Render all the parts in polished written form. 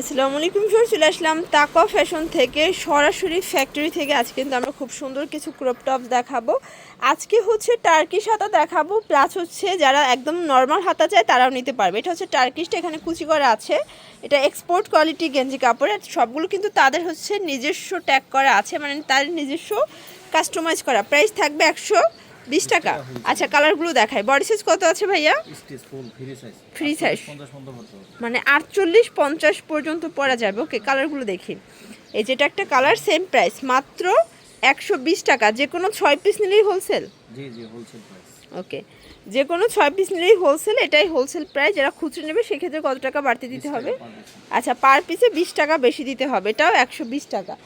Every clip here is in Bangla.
আসসালামু আলাইকুম স্যার, চলে আসলাম তাকওয়া ফ্যাশন থেকে সরাসরি ফ্যাক্টরি থেকে। আজকে কিন্তু আমরা খুব সুন্দর কিছু ক্রপ টপ দেখাবো। আজকে হচ্ছে টার্কিশ হাতা দেখাবো, প্লাস হচ্ছে যারা একদম নর্মাল হাতা চায় তারাও নিতে পারবে। এটা হচ্ছে টার্কিশটা, এখানে কুচি করা আছে। এটা এক্সপোর্ট কোয়ালিটি গেঞ্জি কাপড়। সবগুলো কিন্তু তাদের হচ্ছে নিজস্ব ট্যাগ করা আছে, মানে তার নিজস্ব কাস্টমাইজ করা। প্রাইস থাকবে 120 টাকা। আচ্ছা, কালারগুলো দেখায়। বডি সাইজ কত আছে ভাইয়া? ফ্রি সাইজ, মানে 48-50 পর্যন্ত পরা যাবে। ওকে, কালারগুলো দেখি। এই যেটা একটা কালার, সেম প্রাইস, মাত্র 120 টাকা। যে কোনো 6 পিস নিলেই হোলসেল। জি জি, হোলসেল প্রাইস। ওকে, যে কোনো 6 পিস নিলেই হোলসেল, এটাই হোলসেল প্রাইস। যারা খুচরো নেবে সেক্ষেত্রে কত টাকা বাড়তি দিতে হবে? আচ্ছা, পার পিসে 20 টাকা বেশি দিতে হবে। এটাও 120 টাকা।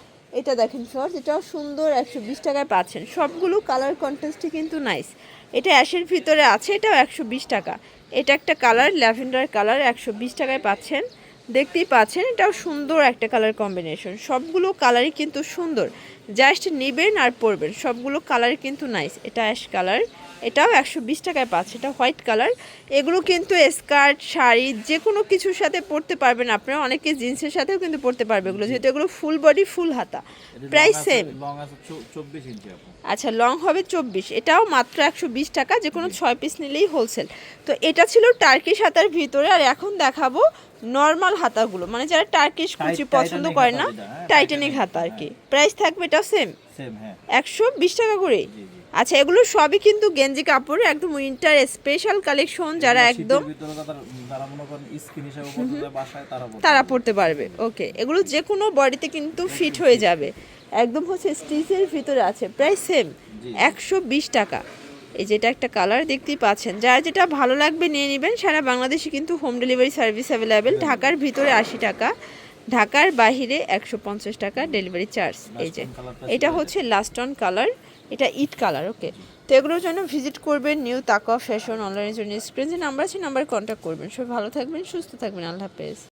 এটা দেখেন শর্টস, এটাও সুন্দর, 120 টাকায় পাচ্ছেন। সবগুলো কালার কন্ট্রাস্টই কিন্তু নাইস। এটা অ্যাশের ভিতরে আছে, এটাও 120 টাকা। এটা একটা কালার, ল্যাভেন্ডার কালার, 120 টাকায় পাচ্ছেন। দেখতেই পাচ্ছেন, এটাও সুন্দর একটা কালার কম্বিনেশন। সবগুলো কালারই কিন্তু সুন্দর, জাস্ট নেবেন আর পরবেন। সবগুলো কালারই কিন্তু নাইস। এটা অ্যাশ কালার, এটাও 120 টাকায় পাচ্ছে। এটা হোয়াইট কালার। এগুলো কিন্তু স্কার্ট, শাড়ি, যে কোনো কিছুর সাথে পরতে পারবেন আপনারা। অনেকে জিন্সের সাথেও কিন্তু পরতে পারবে এগুলো, যেহেতু এগুলো ফুল বডি ফুল হাতা। Price same. লং আছে 24 ইঞ্চি আপু। আচ্ছা, লং হবে 24। এটাও মাত্র 120 টাকা, যে কোনো 6 পিস নিলেই হোলসেল। তো এটা ছিল টার্কিশ হাতার ভিতরে। আর এখন দেখাবো নর্মাল হাতাগুলো, মানে যারা টার্কিশ কুচি পছন্দ করে না, টাইটানিক হাতা আর কি। প্রাইস থাকবে এটাও সেম, সেম হ্যাঁ, 120 টাকা করে। আচ্ছা, এগুলো সবই কিন্তু গেঞ্জি কাপড়, একদম উইন্টার স্পেশাল কালেকশন। যারা একদম যারা মনে করেন স্কিন হিসেবে পড়তে যায় বাসায়, তারা পড়তে পারবে। ওকে, এগুলো যে কোনো বডিতে কিন্তু ফিট হয়ে যাবে। একদম হচ্ছে স্টিচের ভিতরে আছে। প্রাইস সেম, 120 টাকা। এই যেটা একটা কালার দেখতেই পাচ্ছেন। যার যেটা ভালো লাগবে নিয়ে নেবেন। সারা বাংলাদেশে কিন্তু হোম ডেলিভারি সার্ভিস অ্যাভেলেবেল। ঢাকার ভিতরে 80 টাকা, ঢাকার বাহিরে 150 টাকা ডেলিভারি চার্জ। এই যে এটা হচ্ছে লাস্ট অন কালার, এটা ইট কালার। ওকে, তো এগুলোর জন্য ভিজিট করবেন নিউ তাকওয়া ফ্যাশন অনলাইনের জন্য। স্ক্রিনে যে নাম্বার আছে, নাম্বারে কন্ট্যাক্ট করবেন। সবাই ভালো থাকবেন, সুস্থ থাকবেন। আল্লাহ হাফেজ।